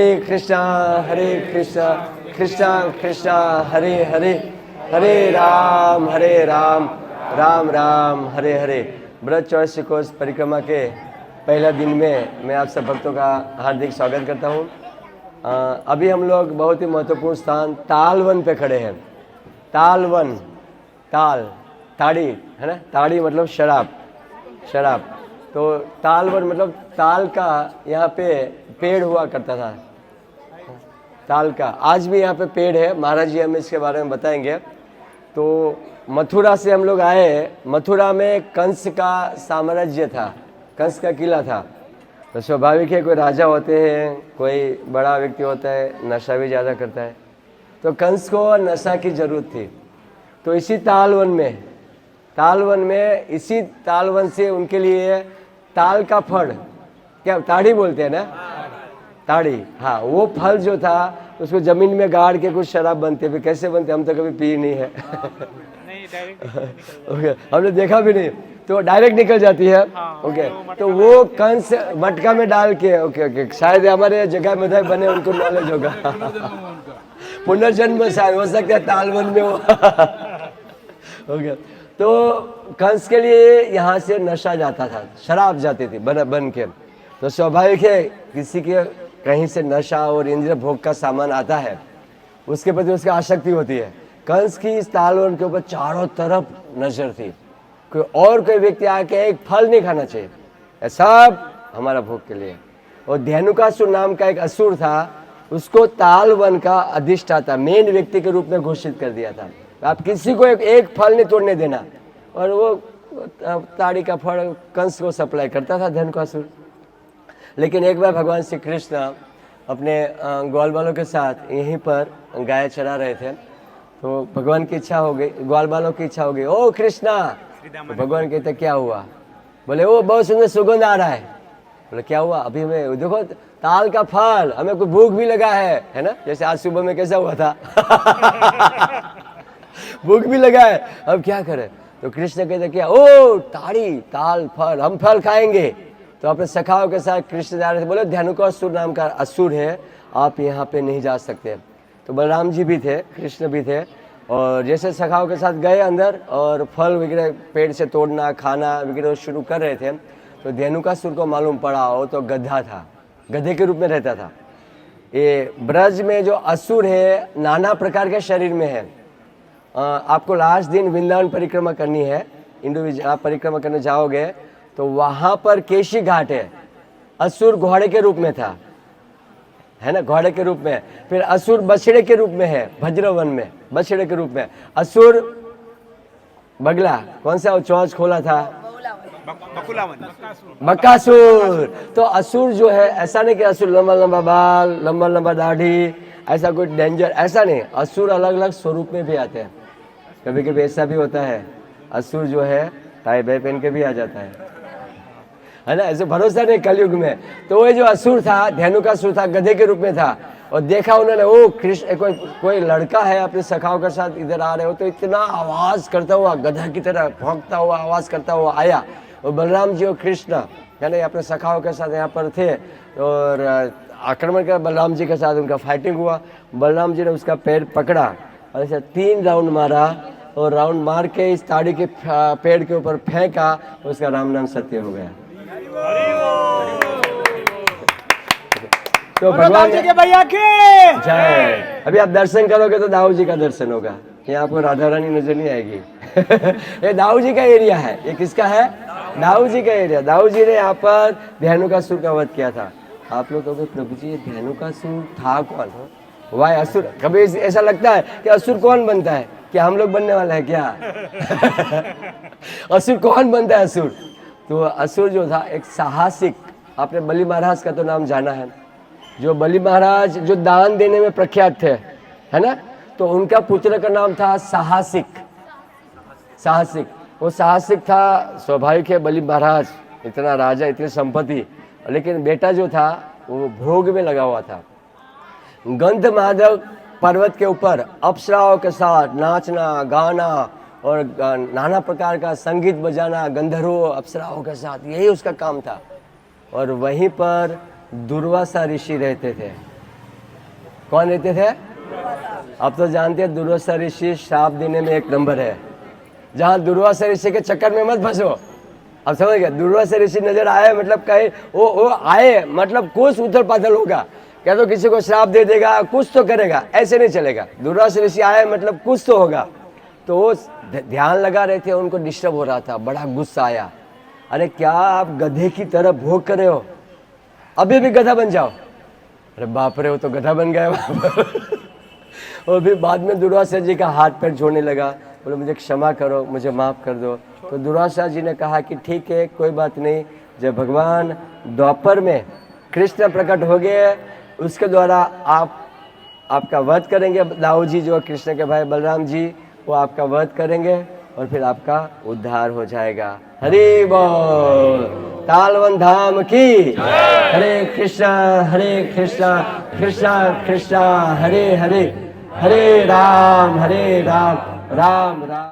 हरे कृष्णा कृष्णा कृष्णा हरे हरे, हरे राम राम राम हरे हरे। ब्रज 84 कोस परिक्रमा के पहला दिन में मैं आप सब भक्तों का हार्दिक स्वागत करता हूँ। अभी हम लोग बहुत ही महत्वपूर्ण स्थान तालवन पे खड़े हैं। तालवन, ताड़ी है ना, ताड़ी मतलब शराब। तो तालवन मतलब ताल का यहाँ पे पेड़ हुआ करता था, ताल का। आज भी यहाँ पे पेड़ है, महाराज जी हमें इसके बारे में बताएंगे। तो मथुरा से हम लोग आए। मथुरा में कंस का साम्राज्य था, कंस का किला था। तो स्वाभाविक है, कोई राजा होते हैं, कोई बड़ा व्यक्ति होता है, नशा भी ज़्यादा करता है। तो कंस को नशा की ज़रूरत थी। तो इसी इसी तालवन से उनके लिए ताल का फल, क्या ताड़ी बोलते हैं ना, ताड़ी, हाँ, वो फल जो था उसको जमीन में गाड़ के कुछ शराब बनते है। कैसे बनते हम तो कभी पी नहीं है। नहीं, डायरेक्ट ओके, हमने देखा भी नहीं, तो डायरेक्ट निकल जाती है। ओके, तो वो कंस मटका में डाल के, ओके, शायद हमारे जगह में बने, उनको नॉलेज होगा। पुनर्जन्म शायद हो सकता है तालवन में वो। ओके, तो कंस के लिए यहाँ से नशा जाता था, शराब जाती थी बन के। तो स्वाभाविक है, किसी के कहीं से नशा और इंद्रिय भोग का सामान आता है, उसके प्रति उसकी आसक्ति होती है। कंस की इस तालवन के ऊपर चारों तरफ नजर थी। कोई व्यक्ति आके एक फल नहीं खाना चाहिए, सब हमारा भोग के लिए। और धेनुकासुर नाम का एक असुर था, उसको तालवन का अधिष्ठाता, मेन व्यक्ति के रूप में घोषित कर दिया था। आप किसी को एक फल नहीं तोड़ने देना। और वो ताड़ी का फल कंस को सप्लाई करता था, धेनुकासुर। लेकिन एक बार भगवान श्री कृष्ण अपने ग्वाल बालों के साथ यहीं पर गाय चरा रहे थे। तो भगवान की इच्छा हो गई, ग्वाल बालों की इच्छा हो गई, ओ कृष्णा। तो भगवान कहते क्या हुआ? बोले वो बहुत सुंदर सुगंध आ रहा है। बोले क्या हुआ? अभी हमें देखो ताल का फल, हमें कोई भूख भी लगा है ना, जैसे आज सुबह में कैसा हुआ था। भूख भी लगा है, अब क्या करें? तो कृष्ण कहते क्या, ओ ताड़ी, ताल फल, हम फल खाएंगे। तो अपने सखाओं के साथ कृष्ण जा रहे थे। बोले धेनुकासुर नाम का असुर है, आप यहाँ पे नहीं जा सकते। तो बलराम जी भी थे, कृष्ण भी थे। और जैसे सखाओं के साथ गए अंदर और फल वगैरह पेड़ से तोड़ना खाना वगैरह शुरू कर रहे थे, तो धेनुकासुर को मालूम पड़ा वो तो गधा था, गधे के रूप में रहता था। ये ब्रज में जो असुर है नाना प्रकार के शरीर में है। आपको लास्ट दिन वृंदावन परिक्रमा करनी है, आप परिक्रमा करने जाओगे तो वहां पर केशी घाट है। असुर घोड़े के रूप में था, है ना, घोड़े के रूप में। फिर असुर बछड़े के रूप में है, भद्रवन में बछड़े के रूप में। असुर बगला, कौन सा चोंच खोला था? बकासुर। तो असुर जो है, ऐसा नहीं कि असुर लंबा लंबा बाल, लंबा लंबा दाढ़ी, ऐसा कोई डेंजर, ऐसा नहीं। असुर अलग अलग स्वरूप में भी आते हैं। कभी कभी ऐसा भी होता है, असुर जो है टाई बाई पहन के भी आ जाता है ना, ऐसे भरोसा नहीं कलयुग में। तो वो जो असुर था, धेनुकासुर था, गधे के रूप में था। और देखा उन्होंने, ओ कृष्ण, कोई लड़का है अपने सखाओं के साथ इधर आ रहे हो, तो इतना आवाज करता हुआ, गधा की तरह भौंकता हुआ, आवाज करता हुआ आया। और बलराम जी और कृष्ण है ना अपने सखाओं के साथ यहाँ पर थे, और आक्रमण कर बलराम जी के साथ उनका फाइटिंग हुआ। बलराम जी ने उसका पैर पकड़ा और ऐसे 3 राउंड मारा, और राउंड मार के इस ताड़ी के पेड़ के ऊपर फेंका, उसका राम नाम सत्य हो गया। तो भगवान जी के भैया के जय। अभी आप दर्शन करोगे तो दाऊ जी का दर्शन होगा, यहाँ आपको राधा रानी नजर नहीं आएगी। ये दाऊ जी का एरिया है। ये किसका है? दाऊ जी का एरिया। दाऊ जी ने यहाँ पर धेनुकासुर का वध किया था। आप लोग कहोगे प्रभु जी धेनुकासुर था कौन? वाह, असुर। कभी ऐसा लगता है कि असुर कौन बनता है? क्या हम लोग बनने वाला है क्या? असुर कौन बनता है? असुर तो असुर जो था एक साहसिक, आपने बलि महाराज का तो नाम जाना है, जो बलि महाराज जो दान देने में प्रख्यात थे, है ना। तो उनका पुत्र का नाम था साहसिक। वो साहसिक था। स्वाभाविक है, बलि महाराज इतना राजा, इतनी संपत्ति, लेकिन बेटा जो था वो भोग में लगा हुआ था। गंध माधव पर्वत के ऊपर अप्सराओं के साथ नाचना गाना और नाना प्रकार का संगीत बजाना, गंधर्वों अप्सराओं के साथ, यही उसका काम था। और वहीं पर दुर्वासा ऋषि रहते थे। कौन रहते थे? अब तो जानते हैं दुर्वासा ऋषि श्राप देने में 1 नंबर है। जहां दुर्वासा ऋषि के चक्कर में मत फंसो। अब समझ गए, दुर्वासा ऋषि नजर आए मतलब कहीं वो आए मतलब कुछ उथल पाथल होगा, क्या तो किसी को श्राप दे देगा, कुछ तो करेगा, ऐसे नहीं चलेगा। दुर्वासा ऋषि आए मतलब कुछ तो होगा। तो वो ध्यान लगा रहे थे, उनको डिस्टर्ब हो रहा था, बड़ा गुस्सा आया। अरे क्या आप गधे की तरह भोग कर रहे हो, अभी भी गधा बन जाओ। अरे बाप रे, वो तो गधा बन गया। और फिर बाद में दुर्वासा जी का हाथ पैर छोड़ने लगा, बोले मुझे क्षमा करो, मुझे माफ कर दो। तो दुर्वासा जी ने कहा कि ठीक है, कोई बात नहीं। जब भगवान द्वापर में कृष्ण प्रकट हो गए, उसके द्वारा आपका वध करेंगे। दाऊ जी जो कृष्ण के भाई बलराम जी, वो आपका वध करेंगे और फिर आपका उद्धार हो जाएगा। हरि बोल, तालवन धाम की। हरे कृष्णा कृष्णा कृष्णा हरे हरे, हरे राम राम राम।